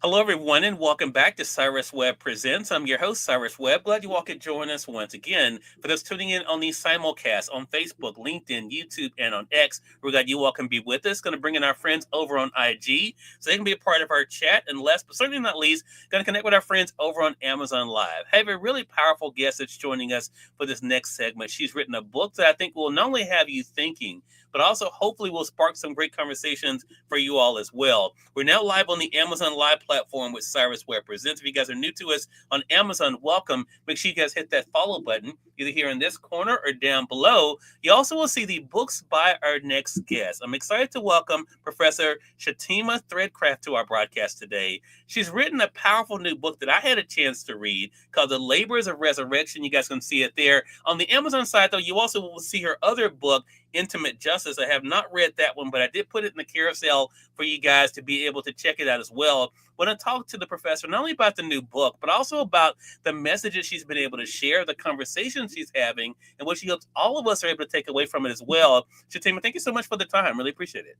Hello, everyone, and welcome back to Cyrus Webb Presents. I'm your host, Cyrus Webb. Glad you all could join us once again. For those tuning in on the simulcast on Facebook, LinkedIn, YouTube, and on X, we're glad you all can be with us. Going to bring in our friends over on IG so they can be a part of our chat. And last but certainly not least, going to connect with our friends over on Amazon Live. I have a really powerful guest that's joining us for this next segment. She's written a book that I think will not only have you thinking, but also hopefully will spark some great conversations for you all as well. We're now live on the Amazon Live platform with Cyrus Webb Presents. If you guys are new to us on Amazon, welcome. Make sure you guys hit that follow button, either here in this corner or down below. You also will see the books by our next guest. I'm excited to welcome Professor Shatema Threadcraft to our broadcast today. She's written a powerful new book that I had a chance to read called The Labors of Resurrection. You guys can see it there. On the Amazon side, though, you also will see her other book, Intimate Justice. I have not read that one, but I did put it in the carousel for you guys to be able to check it out as well. When I talked to the professor, not only about the new book, but also about the messages she's been able to share, the conversations she's having, and what she hopes all of us are able to take away from it as well. Shatima, thank you so much for the time. Really appreciate it.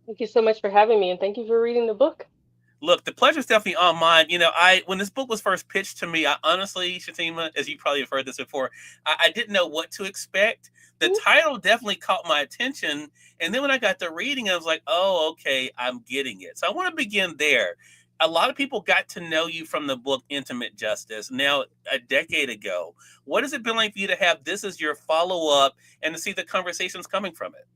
Thank you so much for having me, and thank you for reading the book. Look, the pleasure's definitely on mine. I when this book was first pitched to me, I honestly, Shatima, as you probably have heard this before, I didn't know what to expect. The Mhm. title definitely caught my attention, and then when I got to reading, I was like, "Oh, okay, I'm getting it." So I want to begin there. A lot of people got to know you from the book Intimate Justice now a decade ago. What has it been like for you to have this as your follow up and to see the conversations coming from it?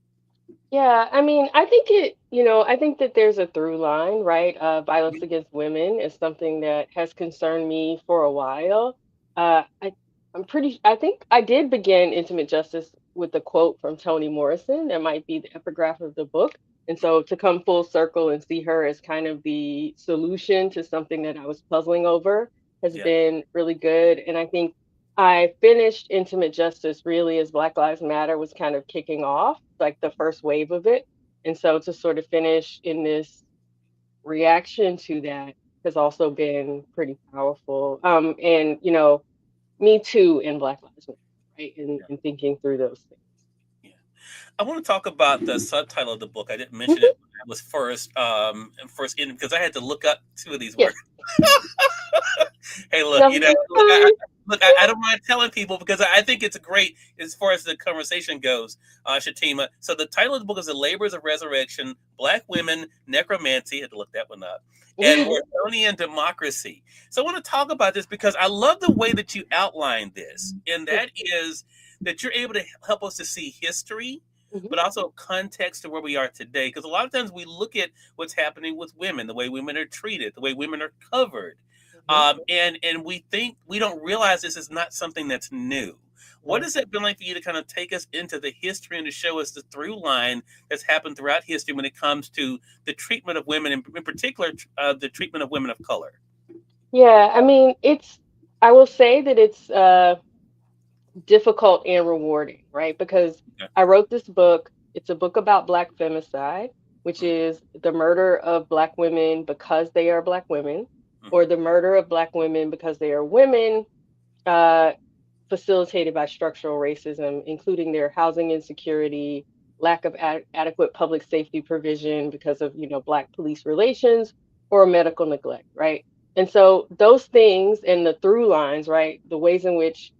Yeah, I mean, I think that there's a through line, right? Violence against women is something that has concerned me for a while. I think I did begin Intimate Justice with a quote from Toni Morrison. That might be the epigraph of the book. And so to come full circle and see her as kind of the solution to something that I was puzzling over has Yeah, been really good. And I think I finished Intimate Justice really as Black Lives Matter was kind of kicking off, like the first wave of it. And so to sort of finish in this reaction to that has also been pretty powerful. Me Too and Black Lives Matter, right? yeah, And thinking through those things. yeah. I want to talk about the subtitle of the book. I didn't mention Mhm. it when I was first in because I had to look up two of these words. Yes. Hey, look, No, it's fine. I don't mind telling people because I think it's great as far as the conversation goes, Shatima. So the title of the book is "The Labors of Resurrection: Black Women, Necromancy." I had to look that one up. And Oregonian democracy. So I want to talk about this because I love the way that you outline this, and Yeah. that is that you're able to help us to see history, Mhm. but also context to where we are today. Because a lot of times we look at what's happening with women, the way women are treated, the way women are covered, Mhm. and we think we don't realize this is not something that's new. What Yeah. has it been like for you to kind of take us into the history and to show us the through line that's happened throughout history when it comes to the treatment of women, in particular, the treatment of women of color? Yeah, I mean, I will say that it's difficult and rewarding, right? Because Okay. I wrote this book. It's a book about Black femicide, which Mhm, is the murder of Black women because they are Black women, mhm, or the murder of Black women because they are women, uh, facilitated by structural racism, including their housing insecurity, lack of adequate public safety provision because of, Black police relations, or medical neglect, right? And so those things and the through lines, right, the ways in which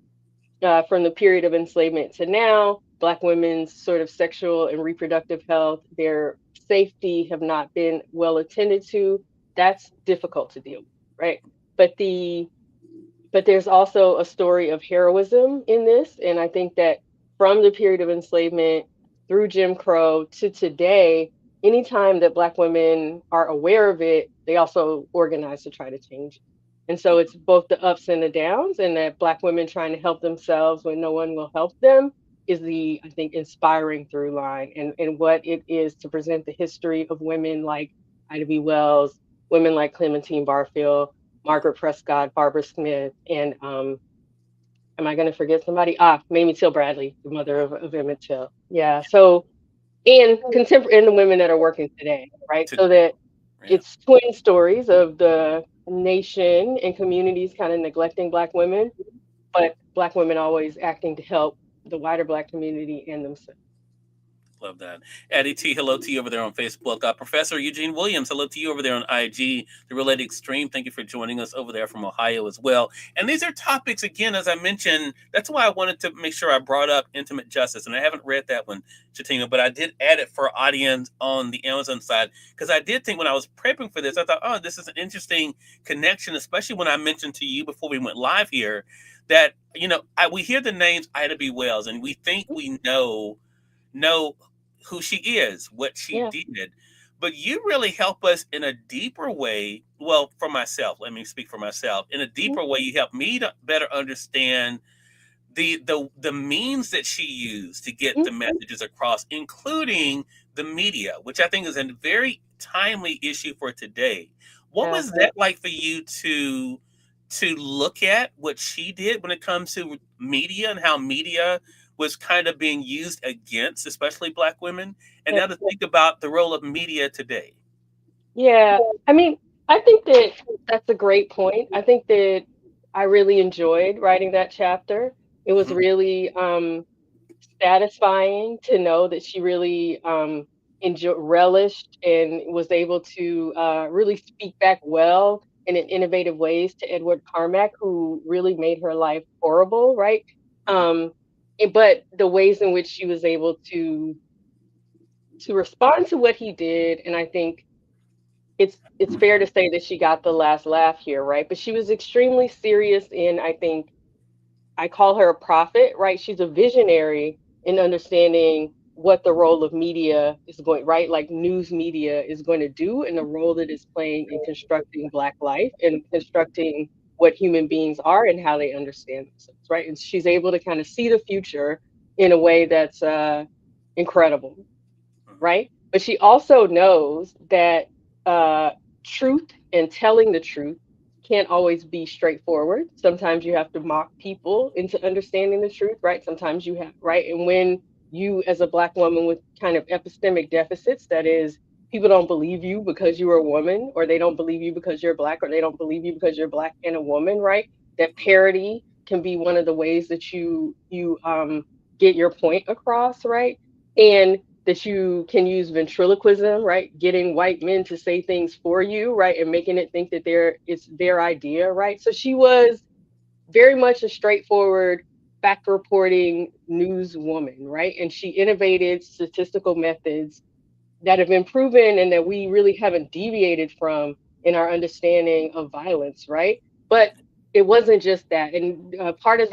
from the period of enslavement to now, Black women's sort of sexual and reproductive health, their safety have not been well attended to. That's difficult to deal with, right? But there's also a story of heroism in this, and I think that from the period of enslavement through Jim Crow to today, anytime that Black women are aware of it, they also organize to try to change it. And so mhm. it's both the ups and the downs, and that Black women trying to help themselves when no one will help them is the, I think, inspiring through line, and what it is to present the history of women like Ida B. Wells, women like Clementine Barfield, Margaret Prescott, Barbara Smith, and am I going to forget somebody? Mamie Till Bradley, the mother of Emmett Till. Yeah. So, and contemporary, and the women that are working today, right? So Today, that yeah. it's twin stories of the nation and communities kind of neglecting Black women, but Black women always acting to help the wider Black community and themselves. Love that. Addie T, hello to you over there on Facebook. Professor Eugene Williams, hello to you over there on IG. The Related Extreme, thank you for joining us over there from Ohio as well. And these are topics, again, as I mentioned, that's why I wanted to make sure I brought up intimate justice. And I haven't read that one, Shatema, but I did add it for audience on the Amazon side because I did think when I was prepping for this, I thought, oh, this is an interesting connection, especially when I mentioned to you before we went live here that, we hear the names Ida B. Wells and we think we know who she is, what she Yeah. did. But you really help us in a deeper way. Well, for myself, let me speak for myself. In a Mhm. deeper way, you help me to better understand the means that she used to get Mhm. the messages across, including the media, which I think is a very timely issue for today. What Yeah. was that like for you to look at what she did when it comes to media and how media was kind of being used against, especially Black women, and Yeah. now to think about the role of media today? Yeah. I mean, I think that that's a great point. I think that I really enjoyed writing that chapter. It was Mhm, really satisfying to know that she really relished and was able to really speak back well and in innovative ways to Edward Carmack, who really made her life horrible, right? mhm, But the ways in which she was able to respond to what he did, and I think it's fair to say that she got the last laugh here, right? But she was extremely serious in, I think, I call her a prophet, right? She's a visionary in understanding what the role of media is going, right? Like news media is going to do and the role that it's playing in constructing Black life and constructing what human beings are and how they understand themselves, right? And she's able to kind of see the future in a way that's incredible, mhm, right? But she also knows that uh, truth and telling the truth can't always be straightforward. Sometimes you have to mock people into understanding the truth, right? Sometimes you have, right? And when you, as a Black woman with kind of epistemic deficits, that is, people don't believe you because you're a woman, or they don't believe you because you're Black, or they don't believe you because you're Black and a woman, right? That parity can be one of the ways that you get your point across, right? And that you can use ventriloquism, right? Getting white men to say things for you, right? And making it think that it's their idea, right? So she was very much a straightforward fact reporting news woman, right? And she innovated statistical methods that have been proven and that we really haven't deviated from in our understanding of violence, right? But it wasn't just that. And part of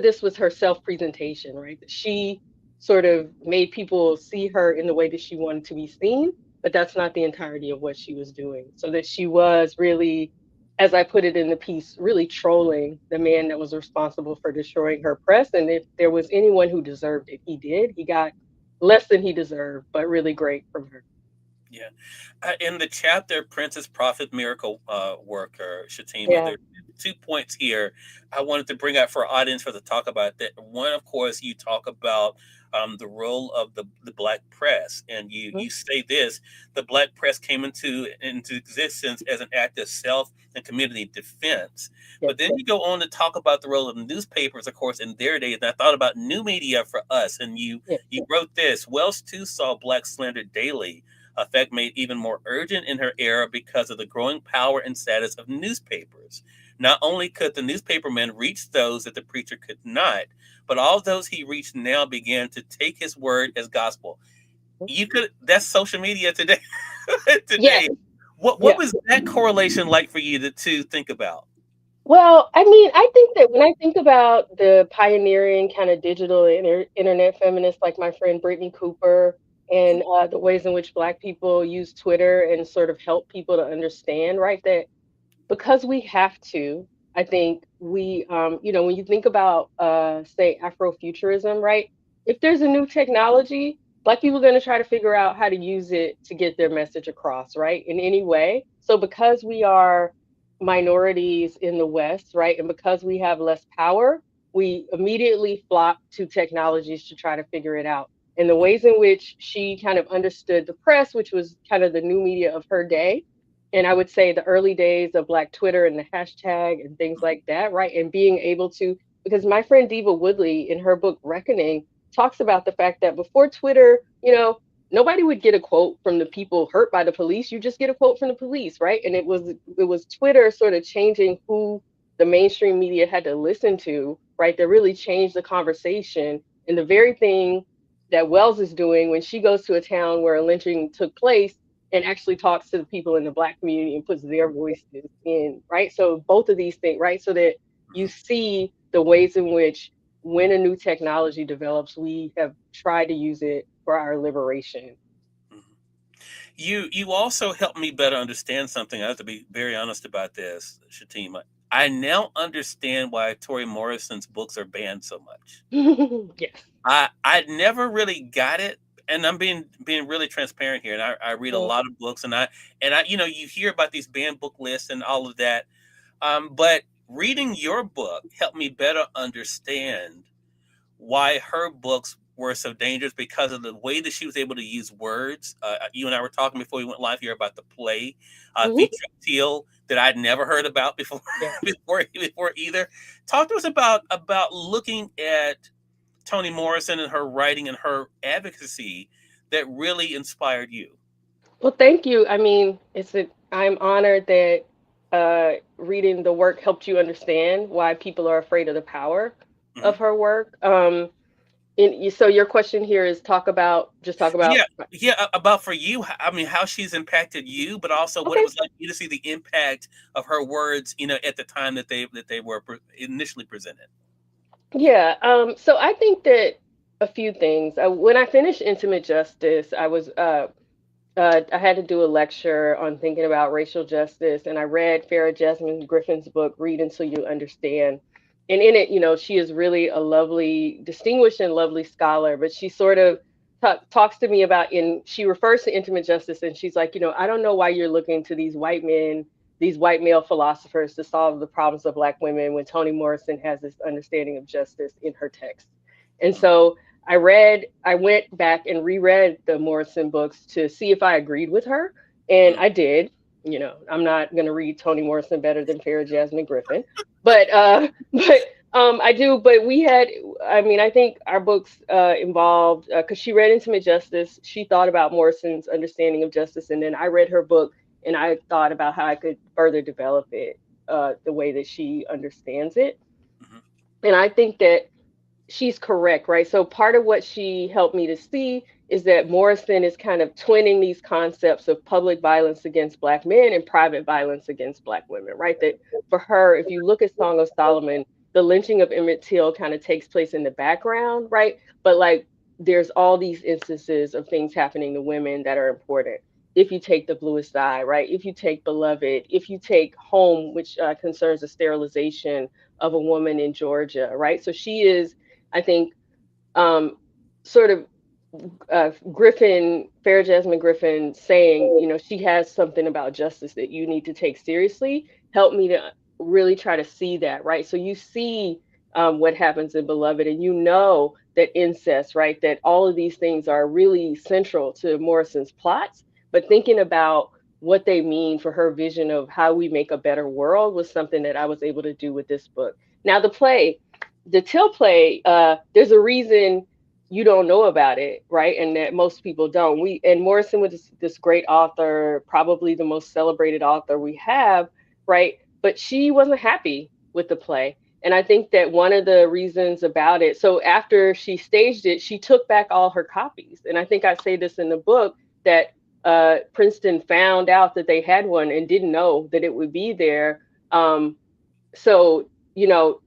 this was her self-presentation, right? That she sort of made people see her in the way that she wanted to be seen, but that's not the entirety of what she was doing. So that she was really, as I put it in the piece, really trolling the man that was responsible for destroying her press. And if there was anyone who deserved it, he did. He got less than he deserved, but really great from her. yeah. In the chapter Princess Prophet Miracle Worker, Shatima, Yeah. there are 2 points here I wanted to bring out for our audience for the talk about that. One, of course, you talk about the role of the black press, and Mhm. you say this: the black press came into existence as an act of self and community defense. Yeah. But then you go on to talk about the role of newspapers, of course, in their days. And I thought about new media for us, and Yeah. you wrote this: Wells too saw black slander daily, a fact made even more urgent in her era because of the growing power and status of newspapers. Not only could the newspaperman reach those that the preacher could not, but all those he reached now began to take his word as gospel. You could That's social media today. Yes. Today. What Yeah. was that correlation like for you to think about? Well, I mean, I think that when I think about the pioneering kind of digital internet feminists like my friend Brittany Cooper and the ways in which Black people use Twitter and sort of help people to understand, right, that because we have to, I think when you think about, say, Afrofuturism, right? If there's a new technology, Black people are going to try to figure out how to use it to get their message across, right? In any way. So because we are minorities in the West, right, and because we have less power, we immediately flock to technologies to try to figure it out. And the ways in which she kind of understood the press, which was kind of the new media of her day, and I would say the early days of Black Twitter and the hashtag and things like that, right? And being able to, because my friend Diva Woodley in her book Reckoning talks about the fact that before Twitter, nobody would get a quote from the people hurt by the police. You just get a quote from the police, right? And it was Twitter sort of changing who the mainstream media had to listen to, right? That really changed the conversation. And the very thing that Wells is doing when she goes to a town where a lynching took place and actually talks to the people in the Black community and puts their voices in, right? So both of these things, right? So that you Mhm. see the ways in which when a new technology develops, we have tried to use it for our liberation. Mhm. You also helped me better understand something. I have to be very honest about this, Shatima. I now understand why Toni Morrison's books are banned so much. Yes. I never really got it, and I'm being really transparent here. And I read a Mm, lot of books, and I you hear about these banned book lists and all of that. But reading your book helped me better understand why her books were so dangerous because of the way that she was able to use words. You and I were talking before we went live here about the play, mhm. featuring Teal, that I'd never heard about before, Yeah. before either. Talk to us about looking at Toni Morrison and her writing and her advocacy that really inspired you. Well, thank you. I mean, I'm honored that reading the work helped you understand why people are afraid of the power Hmm. of her work. So your question here is talk about. Yeah, yeah. About for you, I mean, how she's impacted you, but also what it Okay. was like for you to see the impact of her words. At the time that they were initially presented. Yeah. So I think that a few things. When I finished Intimate Justice, I had to do a lecture on thinking about racial justice, and I read Farah Jasmine Griffin's book, Read Until You Understand. And in it, she is really a lovely, distinguished and lovely scholar, but she sort of talks to me about she refers to intimate justice, and she's like, I don't know why you're looking to these white men, these white male philosophers to solve the problems of Black women when Toni Morrison has this understanding of justice in her text. And so I went back and reread the Morrison books to see if I agreed with her, and Mm-hmm. I did. I'm not going to read Toni Morrison better than Farah Jasmine Griffin, but but I do. But I mean, I think our books involved because she read Intimate Justice, she thought about Morrison's understanding of justice, and then I read her book and I thought about how I could further develop it the way that she understands it, Hmm. and I think that she's correct, right? So part of what she helped me to see is that Morrison is kind of twinning these concepts of public violence against Black men and private violence against Black women, right? That for her, if you look at Song of Solomon, the lynching of Emmett Till kind of takes place in the background, right? But like there's all these instances of things happening to women that are important. If you take the bluest eye, right? If you take Beloved, if you take Home, which concerns the sterilization of a woman in Georgia, right? So she is, I think, um, sort of Farah Jasmine Griffin saying, she has something about justice that you need to take seriously, helped me to really try to see that, right? So you see what happens in Beloved, and you know that incest, right? That all of these things are really central to Morrison's plots, but thinking about what they mean for her vision of how we make a better world was something that I was able to do with this book. Now, the Till play, there's a reason you don't know about it, right? And that most people don't. Morrison was this great author, probably the most celebrated author we have, right? But she wasn't happy with the play. And I think that one of the reasons about it, so after she staged it, she took back all her copies. And I think I say this in the book that Princeton found out that they had one and didn't know that it would be there. So, you know,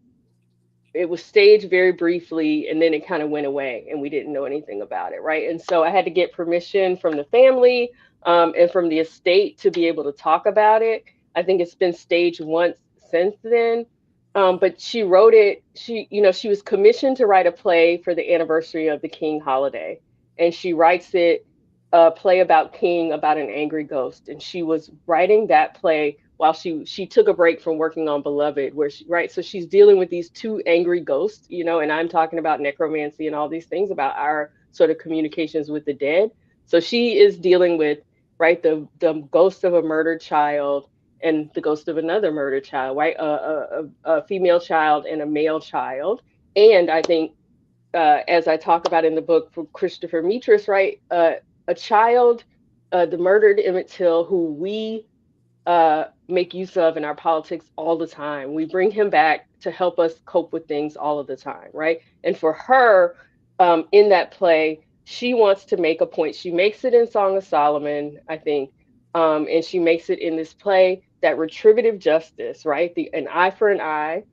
it was staged very briefly and then it kind of went away and we didn't know anything about it, right? And so I had to get permission from the family and from the estate to be able to talk about it. I think it's been staged once since then. But she wrote it, she was commissioned to write a play for the anniversary of the King holiday, and she writes it a play about King, about an angry ghost, and she was writing that play while she took a break from working on Beloved, where she, right, so she's dealing with these two angry ghosts, and I'm talking about necromancy and all these things about our sort of communications with the dead. So she is dealing with, right, the ghost of a murdered child and the ghost of another murdered child, right, a female child and a male child. And I think as I talk about in the book from Christopher Mitras, right? A child, the murdered Emmett Till, who we make use of in our politics all the time. We bring him back to help us cope with things all of the time, right? And for her, in that play, she wants to make a point. She makes it in Song of Solomon, I think, and she makes it in this play that retributive justice, right? An eye for an eye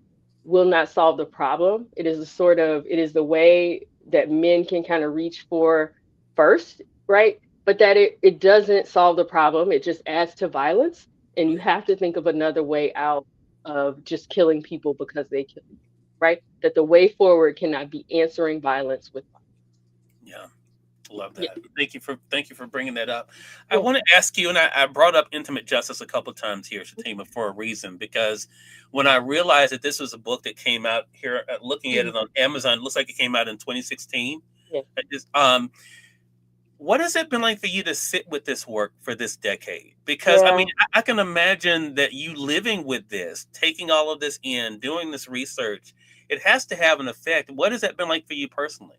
will not solve the problem. It is the way that men can kind of reach for first, right? But that it doesn't solve the problem. It just adds to violence. And you have to think of another way out of just killing people because they kill you, right? That the way forward cannot be answering violence with violence. Yeah. Love Yeah, that. Thank you for bringing that up. I yeah, want to ask you, and I brought up intimate justice a couple of times here, Shatema, for a reason, because when I realized that this was a book that came out here, looking at mhm, it on Amazon, it looks like it came out in 2016. yeah. I just, what has it been like for you to sit with this work for this decade? Because I mean, Yeah. I can imagine that you living with this, taking all of this in, doing this research, it has to have an effect. What has that been like for you personally?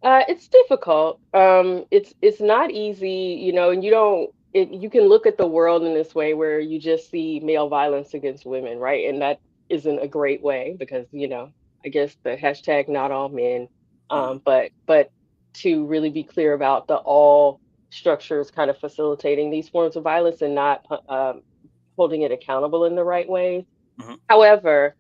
It's difficult. It's not easy, and you don't. You can look at the world in this way where you just see male violence against women, right? And that isn't a great way because I guess the hashtag not all men. Mhm. But to really be clear about the all structures kind of facilitating these forms of violence and not holding it accountable in the right ways. Mhm. However,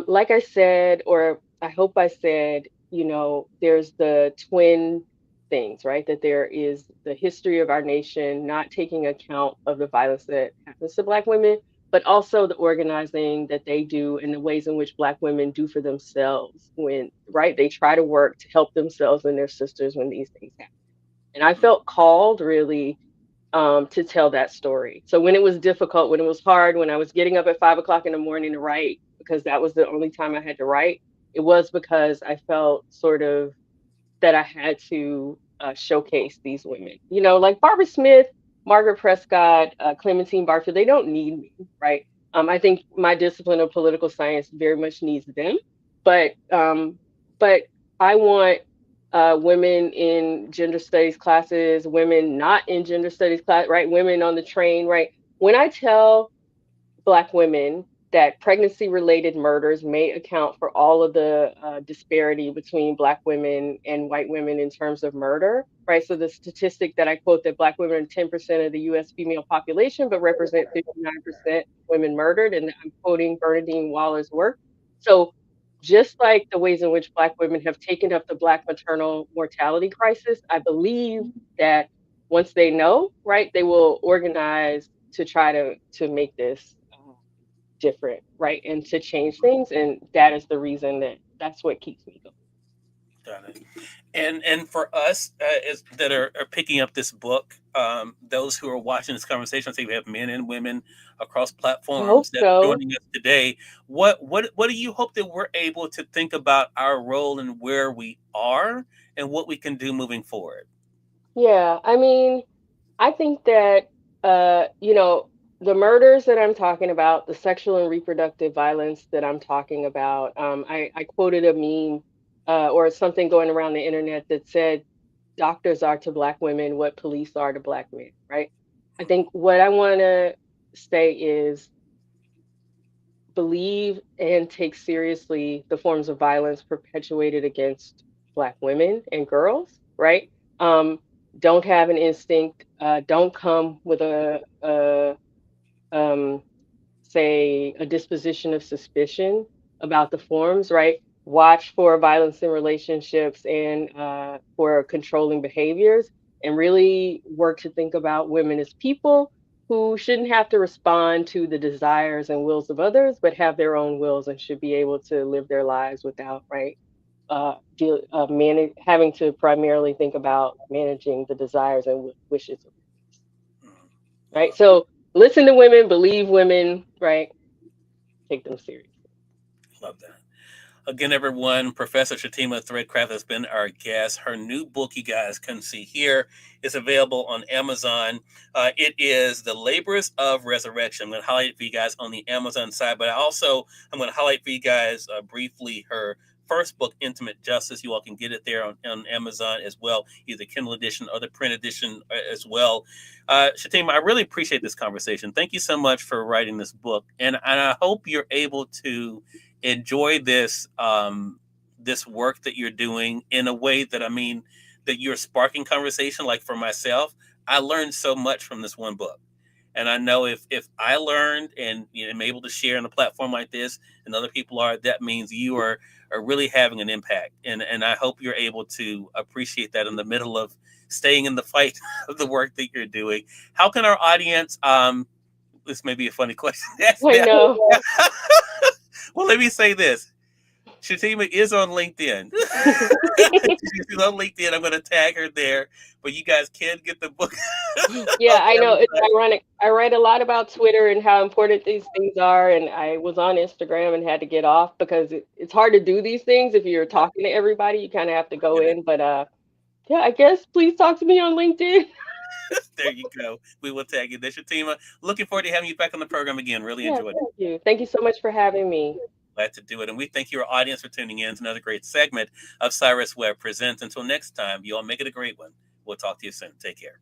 like I said, or I hope I said, there's the twin things, right? That there is the history of our nation not taking account of the violence that happens to Black women, but also the organizing that they do and the ways in which Black women do for themselves when, right, they try to work to help themselves and their sisters when these things happen. And I Mhm. felt called really to tell that story. So when it was difficult, when it was hard, when I was getting up at 5 o'clock in the morning to write, because that was the only time I had to write, it was because I felt sort of that I had to showcase these women. Like Barbara Smith, Margaret Prescott, Clementine Barfield, they don't need me, right? I think my discipline of political science very much needs them, but I want women in gender studies classes, women not in gender studies class, right? Women on the train, right? When I tell Black women that pregnancy related murders may account for all of the disparity between Black women and white women in terms of murder, right? So the statistic that I quote that Black women are 10% of the US female population, but represent 59% women murdered. And I'm quoting Bernadine Waller's work. So just like the ways in which Black women have taken up the Black maternal mortality crisis, I believe that once they know, right, they will organize to try to make this different, right, and to change things. And that is the reason that's what keeps me going. Got it. And for us that are picking up this book, those who are watching this conversation, say we have men and women across I hope platforms that are so. joining us today. What do you hope that we're able to think about our role and where we are and what we can do moving forward? Yeah, I mean, I think that the murders that I'm talking about, the sexual and reproductive violence that I'm talking about, I quoted a meme or something going around the internet that said doctors are to Black women what police are to Black men, right? I think what I want to say is believe and take seriously the forms of violence perpetuated against Black women and girls, right? Um, don't have an instinct. Don't come with um, say, a disposition of suspicion about the forms, right? Watch for violence in relationships and for controlling behaviors, and really work to think about women as people who shouldn't have to respond to the desires and wills of others, but have their own wills and should be able to live their lives without, right? Having to primarily think about managing the desires and wishes of others, Mhm. right? Love that. So listen to women, believe women, right? Take them seriously. Love that. Again, everyone, Professor Shatima Threadcraft has been our guest. Her new book, you guys can see here, is available on Amazon. It is The Labors of Resurrection. I'm going to highlight it for you guys on the Amazon side, but I'm going to highlight for you guys briefly her first book, Intimate Justice. You all can get it there on Amazon as well, either Kindle edition or the print edition as well. Shatema, I really appreciate this conversation. Thank you so much for writing this book, and I hope you're able to enjoy this work that you're doing in a way that, I mean, that you're sparking conversation. Like for myself, I learned so much from this one book. And I know if I learned and am able to share on a platform like this, and other people are, that means you are really having an impact. And I hope you're able to appreciate that in the middle of staying in the fight of the work that you're doing. How can our audience, this may be a funny question to ask I now. know. Well, let me say this. Shatema is on LinkedIn. She's on LinkedIn. I'm going to tag her there, but you guys can get the book. Yeah, I know. It's ironic. I write a lot about Twitter and how important these things are, and I was on Instagram and had to get off because it's hard to do these things if you're talking to everybody. You kind of have to go in. But yeah, I guess please talk to me on LinkedIn. There you go. We will tag you there, Shatema. Looking forward to having you back on the program again. Really Yeah, enjoyed it. thank you. Thank you so much for having me. Glad to do it. And we thank your audience for tuning in to another great segment of Cyrus Webb Presents. Until next time, you all make it a great one. We'll talk to you soon. Take care.